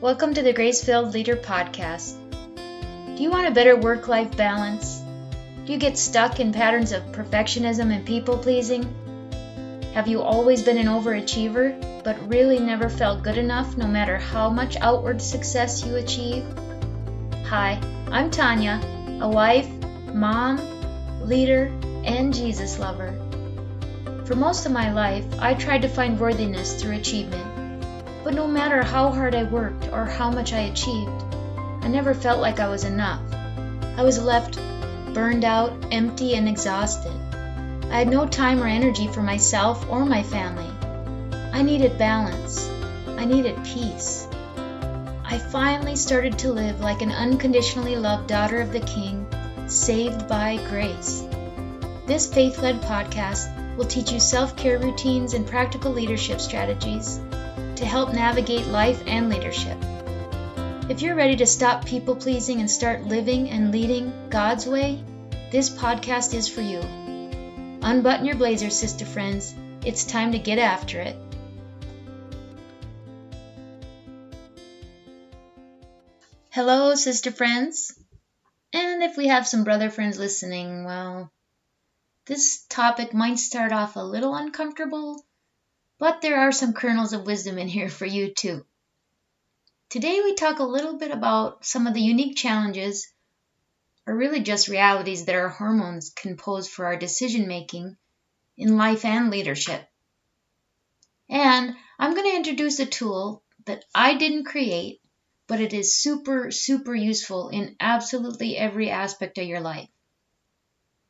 Welcome to the Grace-Filled Leader Podcast. Do you want a better work-life balance? Do you get stuck in patterns of perfectionism and people-pleasing? Have you always been an overachiever, but really never felt good enough no matter how much outward success you achieve? Hi, I'm Tanya, a wife, mom, leader, and Jesus lover. For most of my life, I tried to find worthiness through achievement. But no matter how hard I worked or how much I achieved, I never felt like I was enough. I was left burned out, empty, and exhausted. I had no time or energy for myself or my family. I needed balance. I needed peace. I finally started to live like an unconditionally loved daughter of the King, saved by grace. This faith-led podcast will teach you self-care routines and practical leadership strategies to help navigate life and leadership. If you're ready to stop people-pleasing and start living and leading God's way, this podcast is for you. Unbutton your blazer, sister friends. It's time to get after it. Hello, sister friends. And if we have some brother friends listening, well, this topic might start off a little uncomfortable, but there are some kernels of wisdom in here for you too. Today we talk a little bit about some of the unique challenges, or really just realities that our hormones can pose for our decision making in life and leadership. And I'm going to introduce a tool that I didn't create, but it is super, super useful in absolutely every aspect of your life.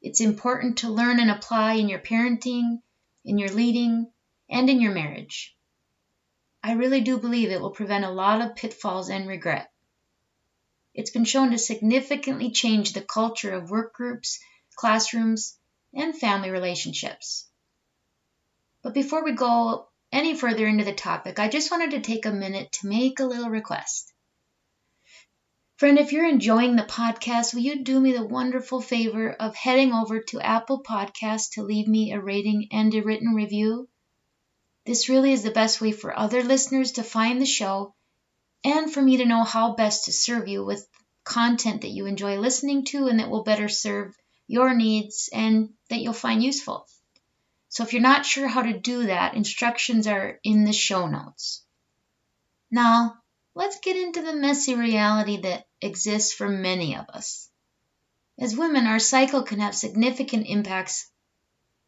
It's important to learn and apply in your parenting, in your leading, and in your marriage. I really do believe it will prevent a lot of pitfalls and regret. It's been shown to significantly change the culture of work groups, classrooms, and family relationships. But before we go any further into the topic, I just wanted to take a minute to make a little request. Friend, if you're enjoying the podcast, will you do me the wonderful favor of heading over to Apple Podcasts to leave me a rating and a written review? This really is the best way for other listeners to find the show and for me to know how best to serve you with content that you enjoy listening to and that will better serve your needs and that you'll find useful. So if you're not sure how to do that, instructions are in the show notes. Now, let's get into the messy reality that exists for many of us. As women, our cycle can have significant impacts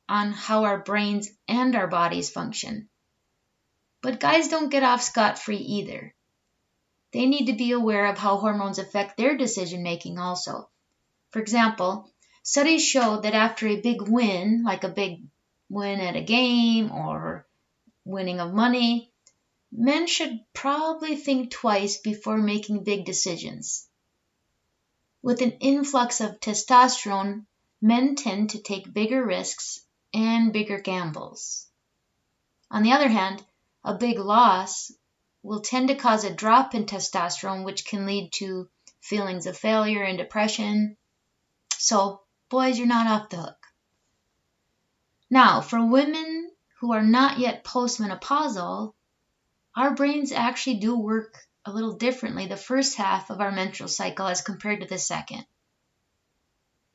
on how our brains and our bodies function. But guys don't get off scot-free either. They need to be aware of how hormones affect their decision-making also. For example, studies show that after a big win, like a big win at a game or winning of money, men should probably think twice before making big decisions. With an influx of testosterone, men tend to take bigger risks and bigger gambles. On the other hand, a big loss will tend to cause a drop in testosterone, which can lead to feelings of failure and depression. So, boys, you're not off the hook. Now, for women who are not yet postmenopausal, our brains actually do work a little differently the first half of our menstrual cycle as compared to the second.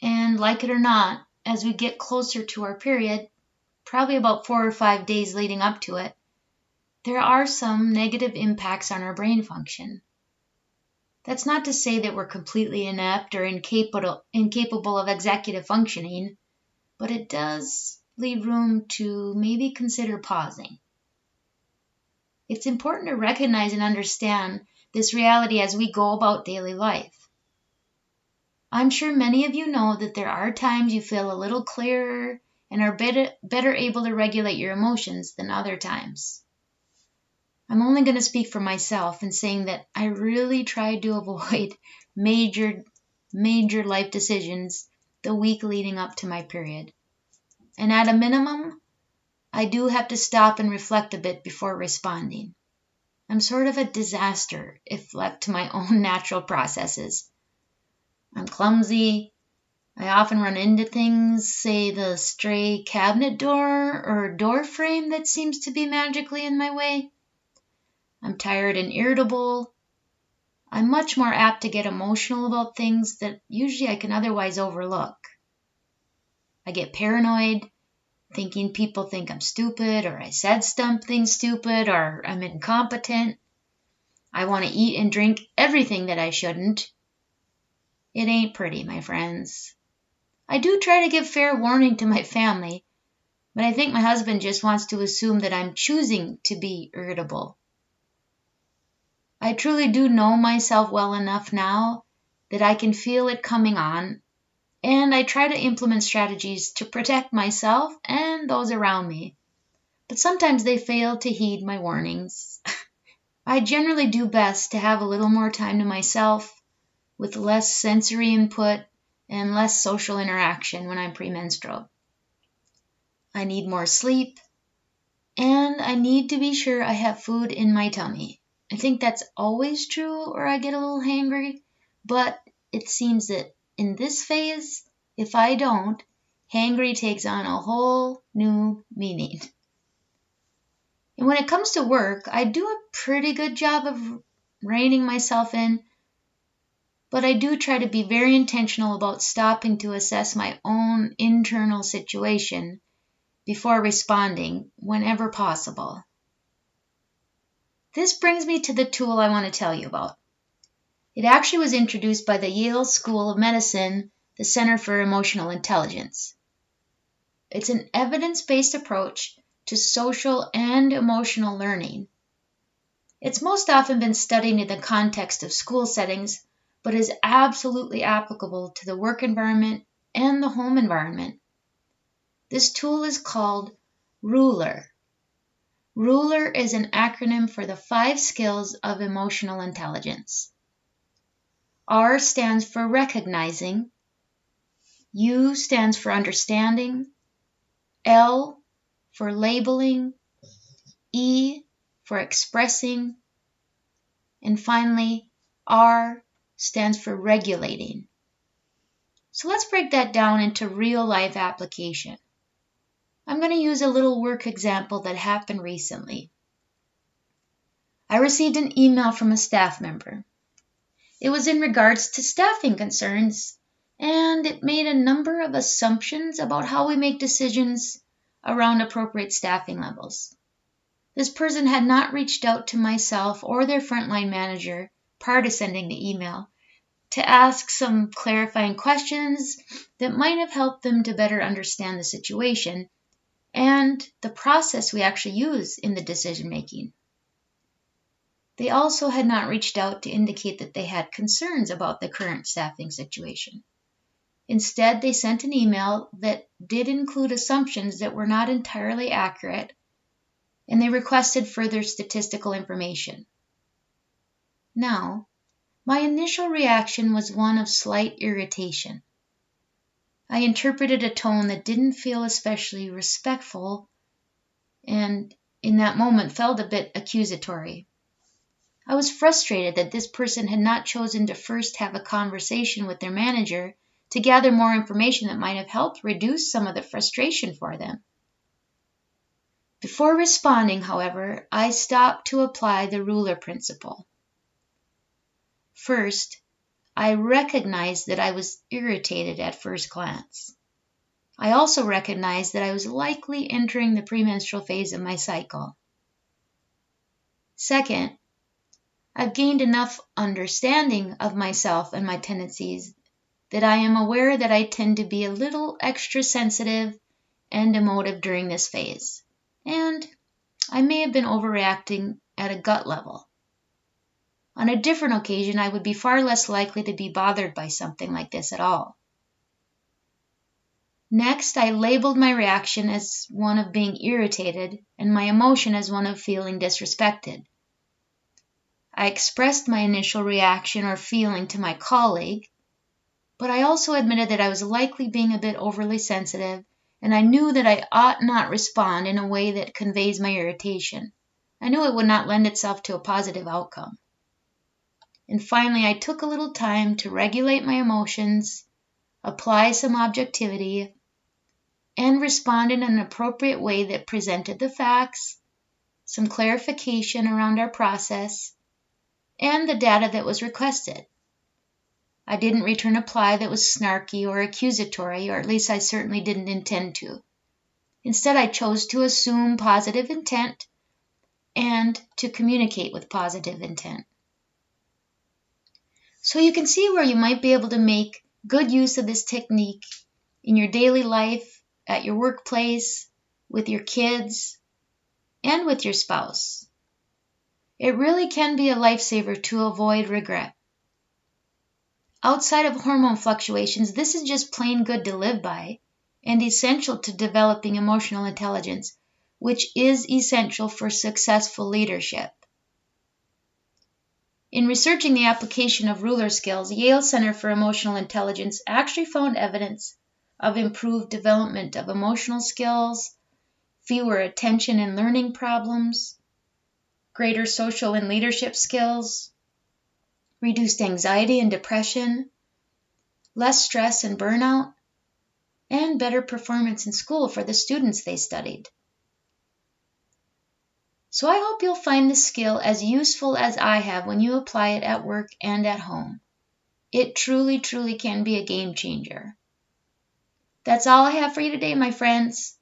And like it or not, as we get closer to our period, probably about 4 or 5 days leading up to it, there are some negative impacts on our brain function. That's not to say that we're completely inept or incapable of executive functioning, but it does leave room to maybe consider pausing. It's important to recognize and understand this reality as we go about daily life. I'm sure many of you know that there are times you feel a little clearer and are better able to regulate your emotions than other times. I'm only going to speak for myself in saying that I really tried to avoid major life decisions the week leading up to my period. And at a minimum, I do have to stop and reflect a bit before responding. I'm sort of a disaster if left to my own natural processes. I'm clumsy. I often run into things, say the stray cabinet door or door frame that seems to be magically in my way. I'm tired and irritable, I'm much more apt to get emotional about things that usually I can otherwise overlook. I get paranoid, thinking people think I'm stupid, or I said something stupid, or I'm incompetent. I want to eat and drink everything that I shouldn't. It ain't pretty, my friends. I do try to give fair warning to my family, but I think my husband just wants to assume that I'm choosing to be irritable. I truly do know myself well enough now that I can feel it coming on, and I try to implement strategies to protect myself and those around me. But sometimes they fail to heed my warnings. I generally do best to have a little more time to myself, with less sensory input and less social interaction when I'm premenstrual. I need more sleep, and I need to be sure I have food in my tummy. I think that's always true, or I get a little hangry, but it seems that in this phase, if I don't, hangry takes on a whole new meaning. And when it comes to work, I do a pretty good job of reining myself in, but I do try to be very intentional about stopping to assess my own internal situation before responding whenever possible. This brings me to the tool I want to tell you about. It actually was introduced by the Yale School of Medicine, the Center for Emotional Intelligence. It's an evidence-based approach to social and emotional learning. It's most often been studied in the context of school settings, but is absolutely applicable to the work environment and the home environment. This tool is called RULER. RULER is an acronym for the 5 skills of emotional intelligence. R stands for recognizing, U stands for understanding, L for labeling, E for expressing, and finally, R stands for regulating. So let's break that down into real-life application. I'm going to use a little work example that happened recently. I received an email from a staff member. It was in regards to staffing concerns, and it made a number of assumptions about how we make decisions around appropriate staffing levels. This person had not reached out to myself or their frontline manager prior to sending the email to ask some clarifying questions that might have helped them to better understand the situation and the process we actually use in the decision making. They also had not reached out to indicate that they had concerns about the current staffing situation. Instead, they sent an email that did include assumptions that were not entirely accurate, and they requested further statistical information. Now, my initial reaction was one of slight irritation. I interpreted a tone that didn't feel especially respectful, and in that moment felt a bit accusatory. I was frustrated that this person had not chosen to first have a conversation with their manager to gather more information that might have helped reduce some of the frustration for them. Before responding, however, I stopped to apply the ruler principle. First, I recognized that I was irritated at first glance. I also recognized that I was likely entering the premenstrual phase of my cycle. Second, I've gained enough understanding of myself and my tendencies that I am aware that I tend to be a little extra sensitive and emotive during this phase, and I may have been overreacting at a gut level. On a different occasion, I would be far less likely to be bothered by something like this at all. Next, I labeled my reaction as one of being irritated and my emotion as one of feeling disrespected. I expressed my initial reaction or feeling to my colleague, but I also admitted that I was likely being a bit overly sensitive, and I knew that I ought not respond in a way that conveys my irritation. I knew it would not lend itself to a positive outcome. And finally, I took a little time to regulate my emotions, apply some objectivity, and respond in an appropriate way that presented the facts, some clarification around our process, and the data that was requested. I didn't return a reply that was snarky or accusatory, or at least I certainly didn't intend to. Instead, I chose to assume positive intent and to communicate with positive intent. So you can see where you might be able to make good use of this technique in your daily life, at your workplace, with your kids, and with your spouse. It really can be a lifesaver to avoid regret. Outside of hormone fluctuations, this is just plain good to live by and essential to developing emotional intelligence, which is essential for successful leadership. In researching the application of ruler skills, Yale Center for Emotional Intelligence actually found evidence of improved development of emotional skills, fewer attention and learning problems, greater social and leadership skills, reduced anxiety and depression, less stress and burnout, and better performance in school for the students they studied. So I hope you'll find this skill as useful as I have when you apply it at work and at home. It truly, truly can be a game changer. That's all I have for you today, my friends.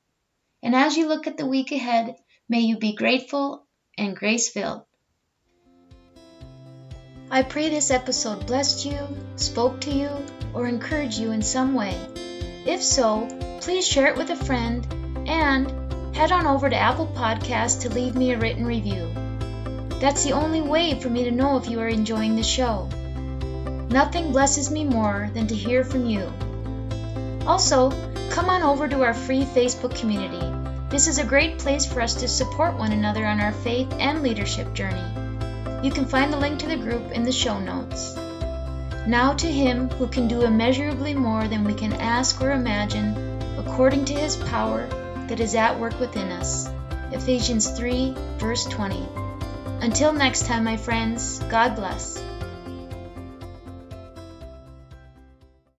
And as you look at the week ahead, may you be grateful and grace-filled. I pray this episode blessed you, spoke to you, or encouraged you in some way. If so, please share it with a friend and head on over to Apple Podcasts to leave me a written review. That's the only way for me to know if you are enjoying the show. Nothing blesses me more than to hear from you. Also, come on over to our free Facebook community. This is a great place for us to support one another on our faith and leadership journey. You can find the link to the group in the show notes. Now to Him who can do immeasurably more than we can ask or imagine, according to His power that is at work within us. Ephesians 3, verse 20. Until next time, my friends, God bless.